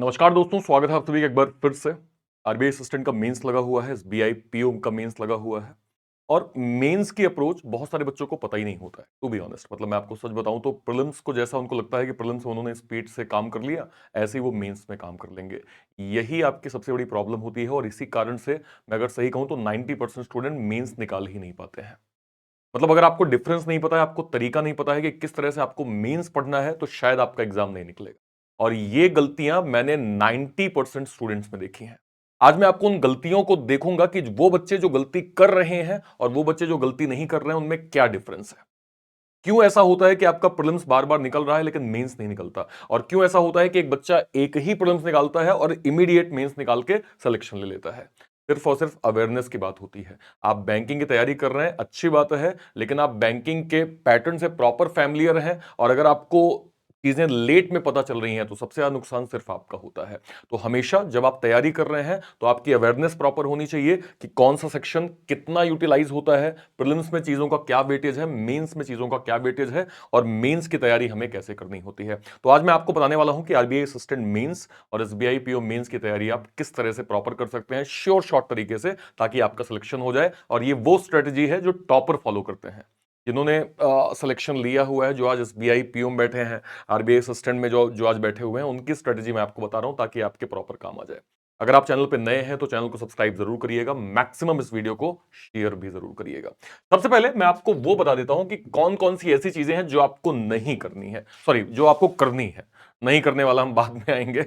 नमस्कार दोस्तों, स्वागत है आप सभी का एक बार फिर से। आरबीआई असिस्टेंट का मेंस लगा हुआ है, एसबीआई पीओ का मेंस लगा हुआ है। और मेंस की अप्रोच बहुत सारे बच्चों को पता ही नहीं होता है, टू बी ऑनेस्ट। मतलब मैं आपको सच बताऊं तो प्रीलिम्स को जैसा उनको लगता है कि प्रीलिम्स में उन्होंने स्पीड से काम कर लिया, ऐसे ही वो मेंस में काम कर लेंगे। यही आपकी सबसे बड़ी प्रॉब्लम होती है और इसी कारण से मैं अगर सही कहूं तो 90% स्टूडेंट मेंस निकाल ही नहीं पाते हैं। मतलब अगर आपको डिफरेंस नहीं पता है, आपको तरीका नहीं पता है कि किस तरह से आपको मेंस पढ़ना है, तो शायद आपका एग्जाम नहीं निकलेगा। और ये गलतियां मैंने 90% स्टूडेंट्स में देखी हैं। आज मैं आपको उन गलतियों को देखूंगा कि वो बच्चे जो गलती कर रहे हैं और वो बच्चे जो गलती नहीं कर रहे हैं, उनमें क्या डिफरेंस है। क्यों ऐसा होता है कि आपका प्रीलिम्स बार बार निकल रहा है लेकिन मेंस नहीं निकलता, और क्यों ऐसा होता है कि एक बच्चा एक ही प्रीलिम्स निकालता है और इमीडिएट मेंस निकाल के सिलेक्शन ले लेता है। सिर्फ और सिर्फ अवेयरनेस की बात होती है। आप बैंकिंग की तैयारी कर रहे हैं, अच्छी बात है, लेकिन आप बैंकिंग के पैटर्न से प्रॉपर फैमिलियर हैं, और अगर आपको चीजें लेट में पता चल रही हैं तो सबसे ज्यादा नुकसान सिर्फ आपका होता है। तो हमेशा जब आप तैयारी कर रहे हैं तो आपकी अवेयरनेस प्रॉपर होनी चाहिए कि कौन सा सेक्शन कितना यूटिलाइज होता है, प्रीलिम्स में चीजों का क्या वेटेज है, मेंस में चीजों का क्या वेटेज है, और मेंस की तैयारी हमें कैसे करनी होती है। तो आज मैं आपको बताने वाला हूं कि आरबीआई असिस्टेंट मेंस और एसबीआई पीओ मेंस की तैयारी आप किस तरह से प्रॉपर कर सकते हैं श्योर शॉर्ट तरीके से, ताकि आपका सिलेक्शन हो जाए। और ये वो स्ट्रेटेजी है जो टॉपर फॉलो करते हैं, जिन्होंने सिलेक्शन लिया हुआ है, जो आज एसबीआई पीओ में बैठे हैं, आरबीआई असिस्टेंट में जो जो आज बैठे हुए हैं, उनकी स्ट्रेटेजी मैं आपको बता रहा हूं ताकि आपके प्रॉपर काम आ जाए। अगर आप चैनल पे नए हैं तो चैनल को सब्सक्राइब जरूर करिएगा, मैक्सिमम इस वीडियो को शेयर भी जरूर करिएगा। सबसे पहले मैं आपको वो बता देता हूं कि कौन कौन सी ऐसी चीजें हैं जो आपको नहीं करनी है, सॉरी जो आपको करनी है। नहीं करने वाला हम बाद में आएंगे।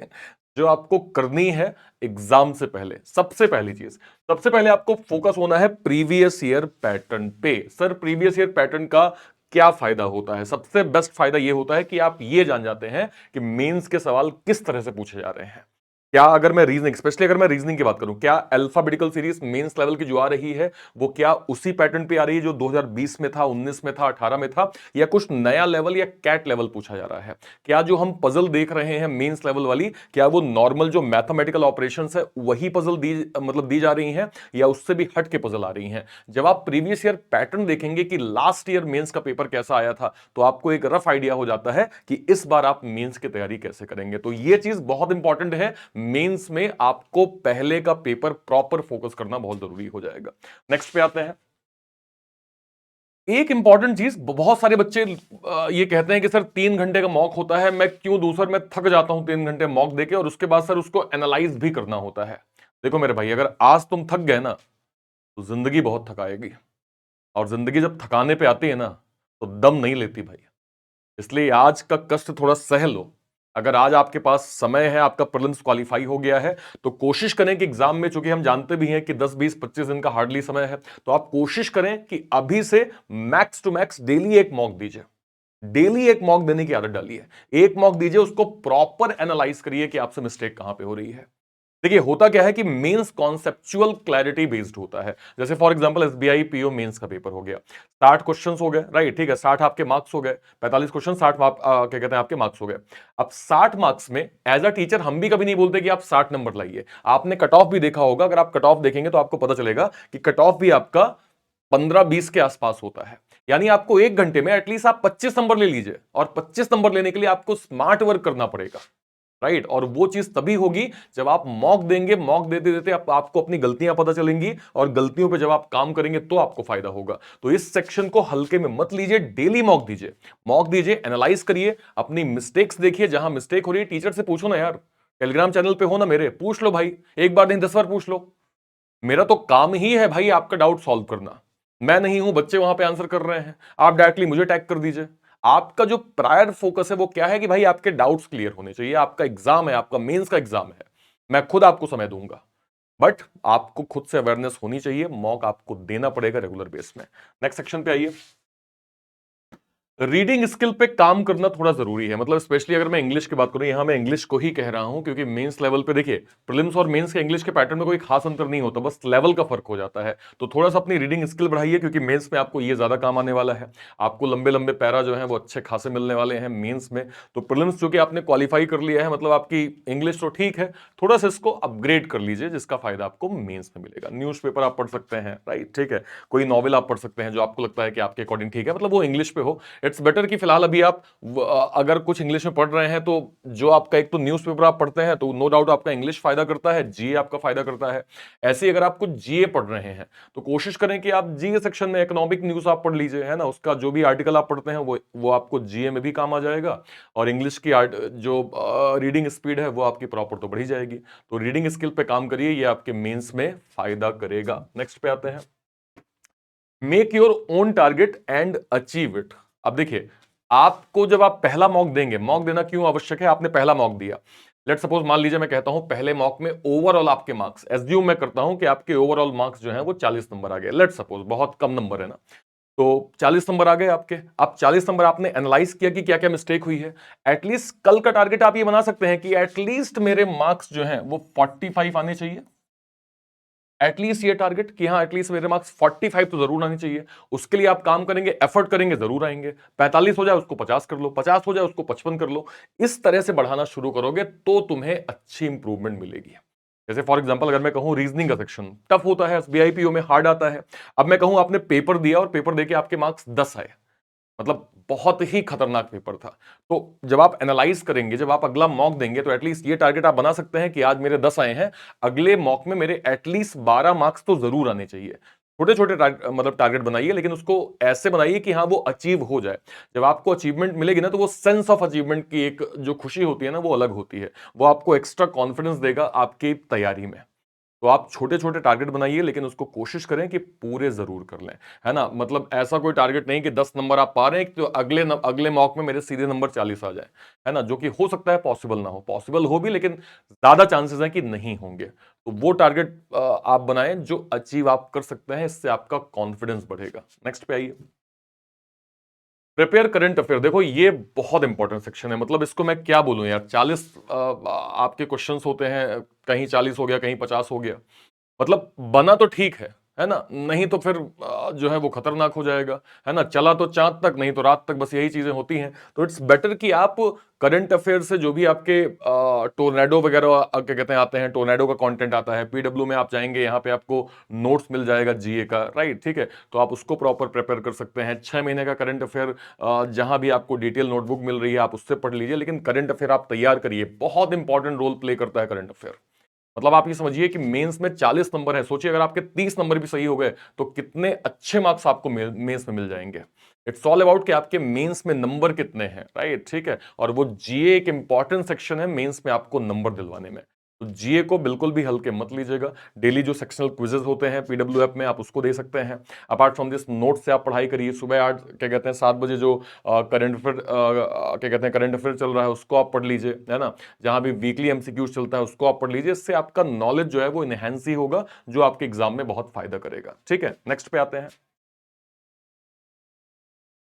जो आपको करनी है एग्जाम से पहले, सबसे पहली चीज, सबसे पहले आपको फोकस होना है प्रीवियस ईयर पैटर्न पे। सर प्रीवियस ईयर पैटर्न का क्या फायदा होता है? सबसे बेस्ट फायदा यह होता है कि आप ये जान जाते हैं कि मेंस के सवाल किस तरह से पूछे जा रहे हैं। क्या अगर मैं रीजनिंग, स्पेशली अगर मैं रीजनिंग की बात करूं, क्या अल्फाबेटिकल सीरीज मेंस लेवल की जो आ रही है वो क्या उसी पैटर्न पे आ रही है जो 2020 में था, 19 में था, 18 में था, या कुछ नया लेवल या कैट लेवल पूछा जा रहा है? क्या जो हम पजल देख रहे हैं मेंस लेवल वाली, क्या वो नॉर्मल जो मैथमेटिकल ऑपरेशंस है वही पजल दी जा रही हैं, या उससे भी हट के पजल आ रही हैं? जब आप प्रीवियस ईयर पैटर्न देखेंगे कि लास्ट ईयर मेंस का पेपर कैसा आया था, तो आपको एक रफ आइडिया हो जाता है कि इस बार आप मेंस की तैयारी कैसे करेंगे। तो यह चीज बहुत इंपॉर्टेंट है, मेंस में आपको पहले का पेपर प्रॉपर फोकस करना बहुत जरूरी हो जाएगा। नेक्स्ट पे आते हैं। एक इंपॉर्टेंट चीज, बहुत सारे बच्चे ये कहते हैं कि सर 3 घंटे का मॉक होता है, मैं क्यों दूं सर, मैं थक जाता हूं 3 घंटे मॉक देके, और उसके बाद सर उसको एनालाइज भी करना होता है। देखो मेरे भाई, अगर आज तुम थक गए ना तो जिंदगी बहुत थकाएगी, और जिंदगी जब थकाने पे आती है ना तो दम नहीं लेती भाई। इसलिए आज का कष्ट थोड़ा सह लो। अगर आज आपके पास समय है, आपका प्रीलिम्स क्वालिफाई हो गया है, तो कोशिश करें कि एग्जाम में, चूंकि हम जानते भी हैं कि 10 20 25 दिन का हार्डली समय है, तो आप कोशिश करें कि अभी से मैक्स टू मैक्स डेली एक मॉक दीजिए। डेली एक मॉक देने की आदत डालिए। एक मॉक दीजिए, उसको प्रॉपर एनालाइज करिए कि आपसे मिस्टेक कहां पे हो रही है। देखिए होता क्या है कि मेंस कॉन्सेप्चुअल क्लैरिटी बेस्ड होता है। जैसे for example SBI PO mains का पेपर हो गया, 60 क्वेश्चंस हो गए, राइट, ठीक है, 60 आपके मार्क्स हो गए, 45 क्वेश्चन, 60 क्या कहते हैं आपके मार्क्स हो गए। अब 60 मार्क्स में एज अ टीचर हम भी कभी नहीं बोलते कि आप 60 नंबर लाइए। आपने कट ऑफ भी देखा होगा, अगर आप कट ऑफ देखेंगे तो आपको पता चलेगा कि कट ऑफ भी आपका 15-20 के आसपास होता है। यानी आपको 1 घंटे में एटलीस्ट आप 25 नंबर ले लीजिए, और 25 नंबर लेने के लिए आपको स्मार्ट वर्क करना पड़ेगा, राइट। और वो चीज तभी होगी जब आप मॉक देंगे, मॉक देते देते आपको अपनी गलतियां पता चलेंगी, और गलतियों पे जब आप काम करेंगे तो आपको फायदा होगा। तो इस सेक्शन को हल्के में मत लीजिए, डेली मॉक दीजिए, मॉक दीजिए, एनालाइज करिए, अपनी मिस्टेक्स देखिए, जहां मिस्टेक हो रही है टीचर से पूछो ना यार। टेलीग्राम चैनल पे हो ना मेरे, पूछ लो भाई, एक बार नहीं 10 बार पूछ लो। मेरा तो काम ही है भाई आपका डाउट सॉल्व करना। मैं नहीं हूं, बच्चे वहां पे आंसर कर रहे हैं, आप डायरेक्टली मुझे टैग कर दीजिए। आपका जो प्रायर फोकस है वो क्या है कि भाई आपके डाउट्स क्लियर होने चाहिए। आपका एग्जाम है, आपका मेंस का एग्जाम है, मैं खुद आपको समय दूंगा, बट आपको खुद से अवेयरनेस होनी चाहिए, मॉक आपको देना पड़ेगा रेगुलर बेस में। नेक्स्ट सेक्शन पे आइए। रीडिंग स्किल पे काम करना थोड़ा जरूरी है, मतलब स्पेशली अगर मैं इंग्लिश की बात करूं, यहां मैं इंग्लिश को ही कह रहा हूं, क्योंकि मेंस लेवल पे देखिए प्रीलिम्स और मेंस के इंग्लिश के पैटर्न में कोई खास अंतर नहीं होता, बस लेवल का फर्क हो जाता है। तो थोड़ा सा अपनी रीडिंग स्किल बढ़ाइए, क्योंकि मेंस में आपको ये ज्यादा काम आने वाला है। आपको लंबे लंबे पैरा जो है वो अच्छे खासे मिलने वाले हैं मेंस में। तो प्रीलिम्स जो कि आपने क्वालिफाई कर लिया है, मतलब आपकी इंग्लिश तो ठीक है, थोड़ा सा इसको अपग्रेड कर लीजिए, जिसका फायदा आपको मेंस में मिलेगा। न्यूज़पेपर आप पढ़ सकते हैं, राइट, ठीक है, कोई नॉवेल आप पढ़ सकते हैं जो आपको लगता है कि आपके अकॉर्डिंग ठीक है, मतलब वो इंग्लिश पे हो। इट्स बेटर कि फिलहाल अभी आप अगर कुछ इंग्लिश में पढ़ रहे हैं तो जो आपका एक तो न्यूज़पेपर आप पढ़ते हैं तो नो डाउट आपका इंग्लिश फायदा करता है, जीए आपका फायदा करता है। ऐसे ही अगर आप कुछ जीए पढ़ रहे हैं तो कोशिश करें कि आप जीए सेक्शन में इकोनॉमिक न्यूज़ आप पढ़ लीजिए, है ना? उसका जो भी आर्टिकल आप पढ़ते हैं वो आपको जीए में भी काम आ जाएगा और इंग्लिश की जो रीडिंग स्पीड है वो आपकी प्रॉपर तो बढ़ी जाएगी। तो रीडिंग स्किल पे काम करिए, ये आपके मेंस में फायदा करेगा। नेक्स्ट पे आते हैं, make your own target and achieve it. अब देखिए, आपको जब आप पहला मॉक देंगे, मॉक देना क्यों आवश्यक है? आपने पहला मॉक दिया, लेट सपोज मान लीजिए मैं कहता हूं पहले मॉक में ओवरऑल आपके मार्क्स, एज्यूम मैं करता हूं कि आपके ओवरऑल मार्क्स जो हैं वो 40 नंबर आ गए, लेट सपोज, बहुत कम नंबर है ना, तो 40 नंबर आ गए आपके। अब 40 नंबर आपने एनालाइज किया कि क्या क्या मिस्टेक हुई है। एटलीस्ट कल का टारगेट आप ये बना सकते हैं कि एटलीस्ट मेरे मार्क्स जो हैं वो 45 आने चाहिए। एटलीस्ट ये टारगेट कि हाँ एटलीस्ट मेरे मार्क्स 45 तो जरूर आने चाहिए। उसके लिए आप काम करेंगे, एफर्ट करेंगे, जरूर आएंगे। 45 हो जाए उसको 50 कर लो, 50 हो जाए उसको 55 कर लो। इस तरह से बढ़ाना शुरू करोगे तो तुम्हें अच्छी इंप्रूवमेंट मिलेगी। जैसे फॉर एग्जांपल अगर मैं कहूं रीजनिंग का सेक्शन टफ होता है, एसबीआईपीओ में हार्ड आता है। अब मैं कहूं आपने पेपर दिया और पेपर देके आपके मार्क्स 10 आए, मतलब बहुत ही खतरनाक पेपर था। तो जब आप एनालाइज करेंगे, जब आप अगला मॉक देंगे तो एटलीस्ट ये टारगेट आप बना सकते हैं कि आज मेरे 10 आए हैं, अगले मॉक में मेरे एटलीस्ट 12 मार्क्स तो जरूर आने चाहिए। छोटे छोटे मतलब टारगेट बनाइए, लेकिन उसको ऐसे बनाइए कि हाँ वो अचीव हो जाए। जब आपको अचीवमेंट मिलेगी ना तो वो सेंस ऑफ अचीवमेंट की एक जो खुशी होती है ना वो अलग होती है। वो आपको एक्स्ट्रा कॉन्फिडेंस देगा आपकी तैयारी में। तो आप छोटे छोटे टारगेट बनाइए, लेकिन उसको कोशिश करें कि पूरे जरूर कर लें, है ना? मतलब ऐसा कोई टारगेट नहीं कि 10 नंबर आप पा रहे हैं तो अगले मॉक में मेरे सीधे नंबर 40 आ जाए, है ना? जो कि हो सकता है पॉसिबल ना हो, पॉसिबल हो भी लेकिन ज्यादा चांसेस हैं कि नहीं होंगे। तो वो टारगेट आप बनाएं जो अचीव आप कर सकते हैं, इससे आपका कॉन्फिडेंस बढ़ेगा। नेक्स्ट पे आइए, प्रिपेयर करंट अफेयर। देखो ये बहुत इंपॉर्टेंट सेक्शन है, मतलब इसको मैं क्या बोलूं यार, 40 आपके क्वेश्चंस होते हैं, कहीं 40 हो गया, कहीं 50 हो गया। मतलब बना तो ठीक है ना? नहीं तो फिर जो है वो खतरनाक हो जाएगा, है ना? चला तो चांद तक, नहीं तो रात तक, बस यही चीजें होती हैं। तो इट्स बेटर कि आप करंट अफेयर से जो भी आपके टोर्नेडो वगैरह क्या कहते हैं आते हैं, टोर्नेडो का कंटेंट आता है, पीडब्ल्यू में आप जाएंगे, यहाँ पे आपको नोट्स मिल जाएगा जीए का, राइट? ठीक है, तो आप उसको प्रॉपर प्रिपेयर कर सकते हैं। 6 महीने का करंट अफेयर जहां भी आपको डिटेल नोटबुक मिल रही है आप उससे पढ़ लीजिए, लेकिन करंट अफेयर आप तैयार करिए, बहुत इंपॉर्टेंट रोल प्ले करता है करंट अफेयर। मतलब आप ये समझिए कि मेंस में 40 नंबर है, सोचिए अगर आपके 30 नंबर भी सही हो गए तो कितने अच्छे मार्क्स आपको मेंस में मिल जाएंगे। इट्स ऑल अबाउट कि आपके मेंस में नंबर कितने हैं, राइट? ठीक है, और वो जीए एक इंपॉर्टेंट सेक्शन है मेंस में आपको नंबर दिलवाने में। तो जीए को बिल्कुल भी हल्के मत लीजिएगा। डेली जो सेक्शनल क्विजेस होते हैं पीडब्ल्यू ऐप में, आप उसको दे सकते हैं। अपार्ट फ्रॉम दिस नोट से आप पढ़ाई करिए। सुबह 8 क्या कहते हैं 7 बजे जो करंट अफेयर क्या कहते हैं करंट अफेयर चल रहा है उसको आप पढ़ लीजिए, है ना? जहां भी वीकली एमसीक्यूज चलता है उसको आप पढ़ लीजिए। इससे आपका नॉलेज जो है वो इनहेंस ही होगा, जो आपके एग्जाम में बहुत फायदा करेगा। ठीक है, नेक्स्ट पे आते हैं।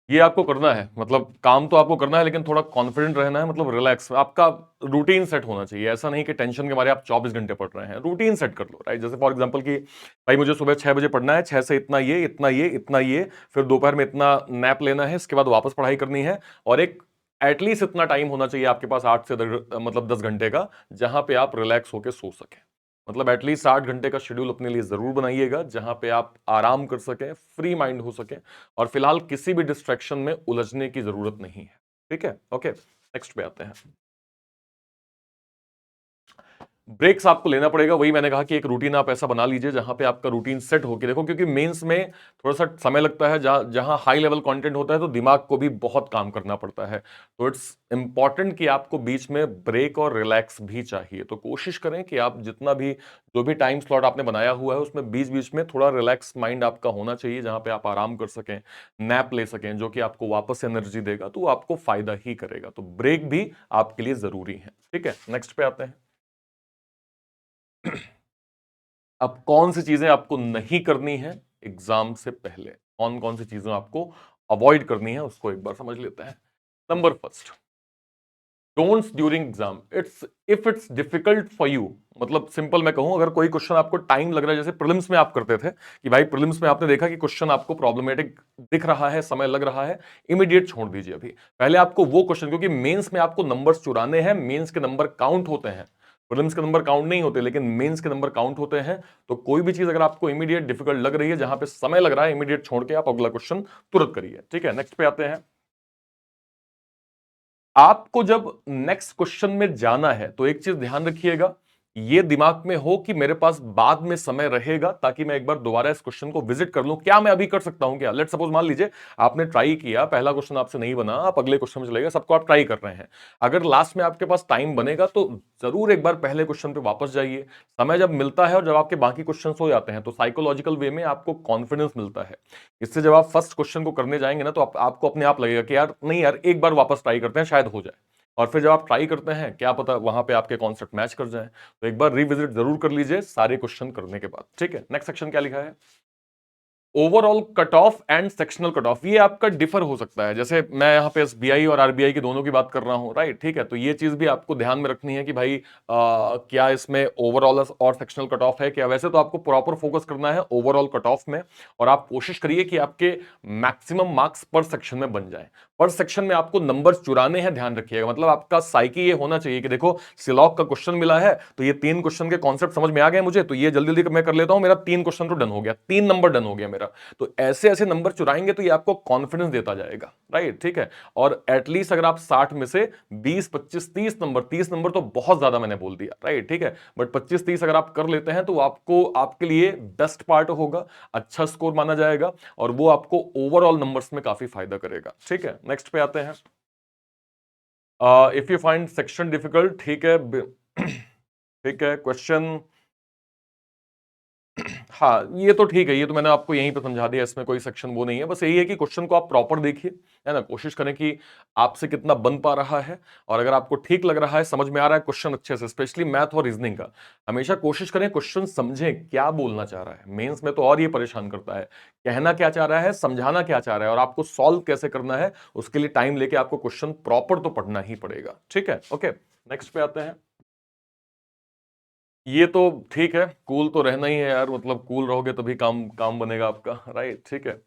ये आपको करना है, मतलब काम तो आपको करना है, लेकिन थोड़ा कॉन्फिडेंट रहना है, मतलब रिलैक्स। आपका रूटीन सेट होना चाहिए। ऐसा नहीं कि टेंशन के मारे आप 24 घंटे पढ़ रहे हैं। रूटीन सेट कर लो, राइट? जैसे फॉर एग्जांपल कि भाई मुझे सुबह 6 बजे पढ़ना है, 6 से इतना ये इतना ये इतना ये, फिर दोपहर में इतना नैप लेना है, इसके बाद वापस पढ़ाई करनी है। और एक एटलीस्ट इतना टाइम होना चाहिए आपके पास, 8 से मतलब 10 घंटे का, जहां पे आप रिलैक्स होकर सो सकें। मतलब एटलीस्ट 8 घंटे का शेड्यूल अपने लिए जरूर बनाइएगा, जहां पे आप आराम कर सकें, फ्री माइंड हो सके, और फिलहाल किसी भी डिस्ट्रैक्शन में उलझने की जरूरत नहीं है। ठीक है, ओके, नेक्स्ट पे आते हैं। ब्रेक्स आपको लेना पड़ेगा। वही मैंने कहा कि एक रूटीन आप ऐसा बना लीजिए जहां पे आपका रूटीन सेट हो के देखो, क्योंकि मेंस में थोड़ा सा समय लगता है, जहां जहां हाई लेवल कंटेंट होता है तो दिमाग को भी बहुत काम करना पड़ता है। तो इट्स इंपॉर्टेंट कि आपको बीच में ब्रेक और रिलैक्स भी चाहिए। तो कोशिश करें कि आप जितना भी जो भी टाइम स्लॉट आपने बनाया हुआ है उसमें बीच बीच में थोड़ा रिलैक्स माइंड आपका होना चाहिए, जहां पे आप आराम कर सकें, नैप ले सकें, जो कि आपको वापस एनर्जी देगा, तो वो आपको फायदा ही करेगा। तो ब्रेक भी आपके लिए जरूरी है। ठीक है, नेक्स्ट पे आते हैं। अब कौन सी चीजें आपको नहीं करनी है एग्जाम से पहले, कौन कौन सी चीजें आपको अवॉइड करनी है, उसको एक बार समझ लेते हैं। Number first, don'ts during exam. If it's difficult for you, मतलब सिंपल मैं कहूं, अगर कोई क्वेश्चन आपको टाइम लग रहा है, जैसे प्रीलिम्स में आप करते थे कि भाई प्रीलिम्स में आपने देखा कि क्वेश्चन आपको प्रॉब्लमेटिक दिख रहा है, समय लग रहा है, इमीडिएट छोड़ दीजिए। अभी पहले आपको वो क्वेश्चन, क्योंकि मेंस में आपको नंबर्स चुराने हैं, मेंस के नंबर काउंट होते हैं, प्रीलिम्स के नंबर काउंट नहीं होते, लेकिन मेंस के नंबर काउंट होते हैं। तो कोई भी चीज अगर आपको इमीडिएट डिफिकल्ट लग रही है, जहां पे समय लग रहा है, इमीडिएट छोड़ के आप अगला क्वेश्चन तुरंत करिए। ठीक है, नेक्स्ट पे आते हैं। आपको जब नेक्स्ट क्वेश्चन में जाना है तो एक चीज ध्यान रखिएगा, ये दिमाग में हो कि मेरे पास बाद में समय रहेगा ताकि मैं एक बार दोबारा इस क्वेश्चन को विजिट कर लूं। क्या मैं अभी कर सकता हूं? क्या लेट सपोज मान लीजिए आपने ट्राई किया, पहला क्वेश्चन आपसे नहीं बना, आप अगले क्वेश्चन में चले गए, सबको आप ट्राई कर रहे हैं। अगर लास्ट में आपके पास टाइम बनेगा तो जरूर एक बार पहले क्वेश्चन पे वापस जाइए। समय जब मिलता है और जब आपके बाकी क्वेश्चन हो जाते हैं तो साइकोलॉजिकल वे में आपको कॉन्फिडेंस मिलता है। इससे जब आप फर्स्ट क्वेश्चन को करने जाएंगे ना तो आपको अपने आप लगेगा कि यार नहीं यार, एक बार वापस ट्राई करते हैं, शायद हो जाए। और फिर जब आप ट्राई करते हैं, क्या पता वहां पे आपके कॉन्सेप्ट मैच कर जाएं। तो एक बार रिविजिट जरूर कर लीजिए सारे क्वेश्चन करने के बाद। ठीक है, नेक्स्ट सेक्शन क्या लिखा है? Overall cut off and sectional cut off, ये आपका डिफर हो सकता है। जैसे मैं यहाँ पे एसबीआई और आरबीआई की दोनों की बात कर रहा हूँ, राइट? ठीक है, तो ये चीज भी आपको ध्यान में रखनी है कि भाई क्या इसमें ओवरऑल और सेक्शनल कट ऑफ है क्या। वैसे तो आपको प्रॉपर फोकस करना है ओवरऑल कट ऑफ में, और आप कोशिश करिए कि आपके मैक्सिमम मार्क्स पर सेक्शन में बन जाए। पर सेक्शन में आपको नंबर चुराने हैं, ध्यान रखिएगा। मतलब आपका साइकी ये होना चाहिए कि देखो सिलॉक का क्वेश्चन मिला है तो ये 3 क्वेश्चन के कॉन्सेप्ट समझ में आ गए मुझे, तो ये जल्दी जल्दी मैं कर लेता हूं, मेरा 3 क्वेश्चन तो डन हो गया, 3 नंबर डन हो गया मेरा। तो ऐसे ऐसे नंबर चुराएंगे तो ये आपको कॉन्फिडेंस देता जाएगा, राइट? ठीक है, और एटलीस्ट अगर आप 60 में से 20 25 30 नंबर, 30 नंबर तो बहुत ज्यादा मैंने बोल दिया, राइट? ठीक है, बट 25 30 अगर आप कर लेते हैं तो आपको आपके लिए बेस्ट पार्ट होगा, अच्छा स्कोर माना जाएगा, और वो आपको ओवरऑल नंबर्स में काफी फायदा करेगा। ठीक है, नेक्स्ट पे आते हैं। If you find section difficult, ठीक है ठीक है, क्वेश्चन हाँ, ये तो ठीक है, ये तो मैंने आपको यहीं पे समझा दिया, इसमें कोई सेक्शन वो नहीं है। बस यही है कि क्वेश्चन को आप प्रॉपर देखिए, है ना, कोशिश करें कि आपसे कितना बन पा रहा है। और अगर आपको ठीक लग रहा है, समझ में आ रहा है क्वेश्चन अच्छे से, स्पेशली मैथ और रीजनिंग का, हमेशा कोशिश करें क्वेश्चन समझें क्या बोलना चाह रहा है। मेंस में तो और ये परेशान करता है, कहना क्या चाह रहा है, समझाना क्या चाह रहा है, और आपको सॉल्व कैसे करना है, उसके लिए टाइम लेके आपको क्वेश्चन प्रॉपर तो पढ़ना ही पड़ेगा। ठीक है, ओके, नेक्स्ट पे आते हैं। ये तो ठीक है, कूल तो रहना ही है यार, मतलब कूल रहोगे तभी काम काम बनेगा आपका, राइट? ठीक है,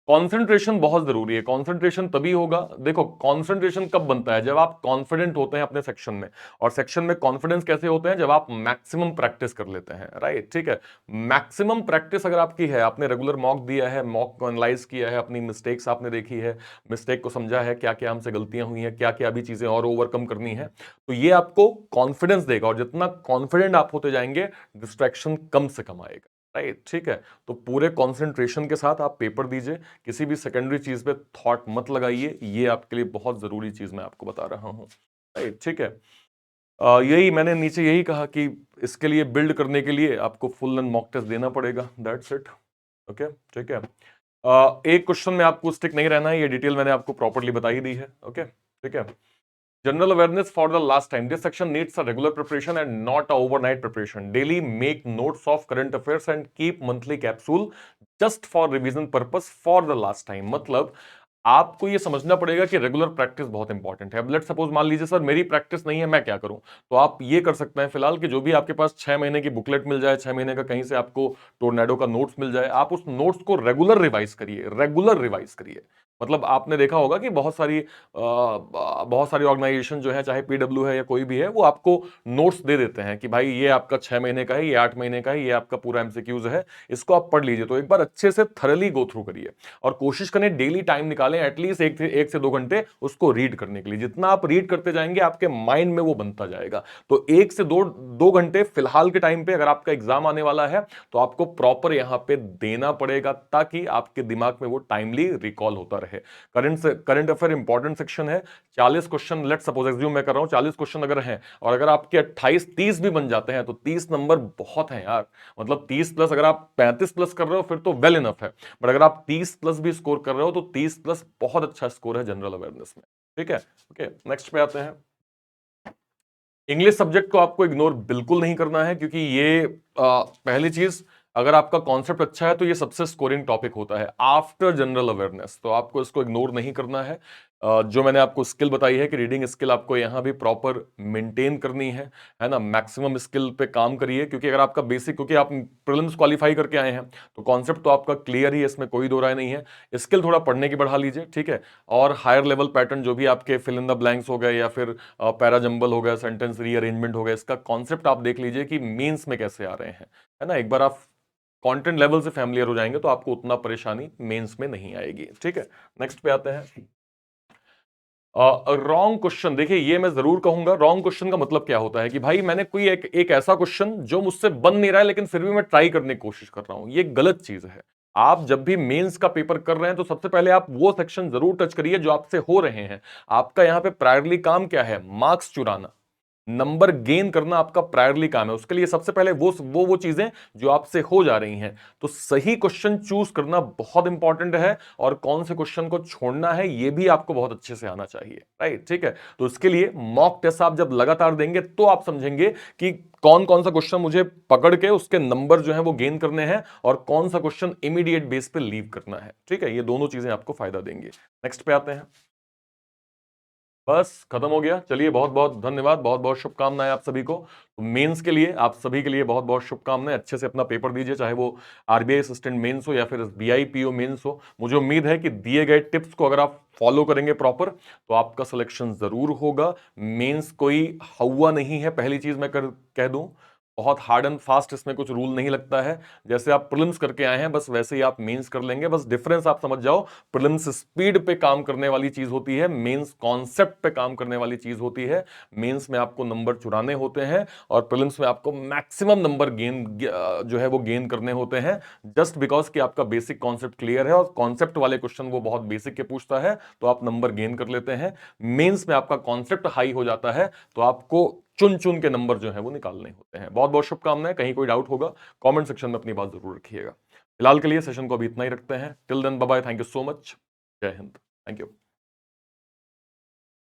कंसंट्रेशन बहुत जरूरी है। कंसंट्रेशन तभी होगा, देखो कंसंट्रेशन कब बनता है, जब आप कॉन्फिडेंट होते हैं अपने सेक्शन में। और सेक्शन में कॉन्फिडेंस कैसे होते हैं, जब आप मैक्सिमम प्रैक्टिस कर लेते हैं, राइट? ठीक है, मैक्सिमम प्रैक्टिस अगर आपकी है, आपने रेगुलर मॉक दिया है, मॉक को एनालाइज किया है, अपनी मिस्टेक्स आपने देखी है, मिस्टेक को समझा है, क्या क्या हमसे गलतियां हुई हैं, क्या क्या अभी चीजें और ओवरकम करनी है, तो ये आपको कॉन्फिडेंस देगा। और जितना कॉन्फिडेंट आप होते जाएंगे, डिस्ट्रैक्शन कम से कम आएगा, राइट? ठीक है, तो पूरे कंसंट्रेशन के साथ आप पेपर दीजिए, किसी भी सेकेंडरी चीज पे थॉट मत लगाइए, ये आपके लिए बहुत जरूरी चीज मैं आपको बता रहा हूं, राइट? ठीक है, यही मैंने नीचे यही कहा कि इसके लिए बिल्ड करने के लिए आपको फुल एंड मॉक टेस्ट देना पड़ेगा, दैट्स इट। ओके, ठीक है, एक क्वेश्चन में आपको स्टिक नहीं रहना है, ये डिटेल मैंने आपको प्रॉपर्ली बताई दी है। ओके, ठीक है, general awareness for the last time, this section needs a regular preparation and not a overnight preparation. Daily make notes of current affairs and keep monthly capsule just for revision purpose for the last time. मतलब आपको ये समझना पड़ेगा कि regular practice बहुत important है। अब let suppose मान लीजिए सर मेरी प्रैक्टिस नहीं है, मैं क्या करूं? तो आप ये कर सकते हैं फिलहाल कि जो भी आपके पास 6 महीने की बुकलेट मिल जाए, 6 महीने का कहीं से आपको टोर्नेडो का नोट्स मिल जाए, आप उस नोट्स को रेगुलर रिवाइज करिए, रेगुलर रिवाइज करिए। मतलब आपने देखा होगा कि बहुत सारी ऑर्गेनाइजेशन जो है, चाहे पीडब्ल्यू है या कोई भी है, वो आपको नोट्स दे देते हैं कि भाई ये आपका 6 महीने का है, ये 8 महीने का है, ये आपका पूरा एमसीक्यूज है, इसको आप पढ़ लीजिए। तो एक बार अच्छे से थरली गो थ्रू करिए, और कोशिश करें डेली टाइम निकालें एटलीस्ट 1 से 2 घंटे उसको रीड करने के लिए। जितना आप रीड करते जाएंगे आपके माइंड में वो बनता जाएगा। तो 1 से 2 घंटे फिलहाल के टाइम पे, अगर आपका एग्जाम आने वाला है तो आपको प्रॉपर यहां पे देना पड़ेगा, ताकि आपके दिमाग में वो टाइमली रिकॉल होता रहे। करंट अफेयर इंपॉर्टेंट सेक्शन है, 40 क्वेश्चन, लेट सपोज एज्यूम मैं कर रहा हूं 40 क्वेश्चन अगर हैं, और अगर आपके 28 30 भी बन जाते हैं तो 30 नंबर बहुत है यार। मतलब 30 प्लस, अगर आप 35 प्लस कर रहे हो फिर तो वेल इनफ है, बट अगर आप 30 प्लस भी स्कोर कर रहे हो तो 30 प्लस बहुत अच्छा स्कोर है जनरल अवेयरनेस में। ठीक है, ओके, नेक्स्ट पे आते हैं। इंग्लिश सब्जेक्ट को आपको इग्नोर बिल्कुल नहीं करना है, क्योंकि ये पहली चीज, अगर आपका कॉन्सेप्ट अच्छा है तो ये सबसे स्कोरिंग टॉपिक होता है आफ्टर जनरल अवेयरनेस, तो आपको इसको इग्नोर नहीं करना है। जो मैंने आपको स्किल बताई है कि रीडिंग स्किल आपको यहां भी प्रॉपर मेंटेन करनी है ना, मैक्सिमम स्किल पे काम करिए, क्योंकि अगर आपका बेसिक, क्योंकि आप प्रीलिम्स क्वालिफाई करके आए हैं तो कॉन्सेप्ट तो आपका क्लियर ही है, इसमें कोई दो राय नहीं है। स्किल थोड़ा पढ़ने की बढ़ा लीजिए, ठीक है, और हायर लेवल पैटर्न जो भी आपके फिल इन द ब्लैंक्स हो गए या फिर पैराजंबल हो गया, सेंटेंस रीअरेंजमेंट हो गया, इसका कॉन्सेप्ट आप देख लीजिए कि मीन्स में कैसे आ रहे हैं, है ना। एक बार आप कंटेंट लेवल से फैमिलियर हो जाएंगे तो आपको उतना परेशानी मेंस में नहीं आएगी। ठीक है, नेक्स्ट पे आते हैं। रॉन्ग क्वेश्चन, देखिए ये मैं जरूर कहूंगा, रॉन्ग क्वेश्चन का मतलब क्या होता है कि भाई मैंने कोई एक ऐसा क्वेश्चन जो मुझसे बन नहीं रहा है लेकिन फिर भी मैं ट्राई करने की कोशिश कर रहा हूं, ये गलत चीज है। आप जब भी मेंस का पेपर कर रहे हैं तो सबसे पहले आप वो सेक्शन जरूर टच करिए जो आपसे हो रहे हैं। आपका यहां पे प्रायरली काम क्या है? मार्क्स चुराना, नंबर गेन करना आपका प्रायरली काम है। उसके लिए सबसे पहले वो चीजें जो आपसे हो जा रही हैं। तो सही क्वेश्चन चूज करना बहुत इंपॉर्टेंट है, और कौन से क्वेश्चन को छोड़ना है ये भी आपको बहुत अच्छे से आना चाहिए, राइट? ठीक है, तो इसके लिए मॉक टेस्ट आप जब लगातार देंगे तो आप समझेंगे कि कौन कौन सा क्वेश्चन मुझे पकड़ के उसके नंबर जो है वो गेन करने हैं, और कौन सा क्वेश्चन इमीडिएट बेस पे लीव करना है। ठीक है, ये दोनों चीजें आपको फायदा देंगे। नेक्स्ट पे आते हैं। बस खत्म हो गया। चलिए, बहुत बहुत धन्यवाद, बहुत बहुत शुभकामनाएं आप सभी को। तो मेंस के लिए आप सभी के लिए बहुत बहुत शुभकामनाएं। अच्छे से अपना पेपर दीजिए, चाहे वो आरबीआई असिस्टेंट मेंस हो या फिर बीआई पीओ मेंस हो। मुझे उम्मीद है कि दिए गए टिप्स को अगर आप फॉलो करेंगे प्रॉपर तो आपका सिलेक्शन जरूर होगा। मेंस कोई हवा नहीं है, पहली चीज मैं कह दूं। बहुत हार्ड एंड फास्ट इसमें कुछ रूल नहीं लगता है। जैसे आप प्रीलिम्स करके आए हैं बस वैसे ही आप मेंस कर लेंगे। बस डिफरेंस आप समझ जाओ, प्रीलिम्स स्पीड पे काम करने वाली चीज होती है, मेंस कॉन्सेप्ट पे काम करने वाली चीज होती है। मेंस में आपको नंबर चुराने होते हैं और प्रीलिम्स में आपको मैक्सिमम नंबर गेन जो है वो गेन करने होते हैं, जस्ट बिकॉज कि आपका बेसिक कॉन्सेप्ट क्लियर है, और कॉन्सेप्ट वाले क्वेश्चन वो बहुत बेसिक के पूछता है तो आप नंबर गेन कर लेते हैं। मेंस में आपका कॉन्सेप्ट हाई हो जाता है तो आपको चुन चुन के नंबर जो है वो निकालने होते हैं। बहुत बहुत शुभकामनाएं। कहीं कोई डाउट होगा कमेंट सेक्शन में अपनी बात जरूर रखिएगा। फिलहाल के लिए सेशन को अभी इतना ही रखते हैं। Till then bye bye, thank you so much, जय हिंद, थैंक यू।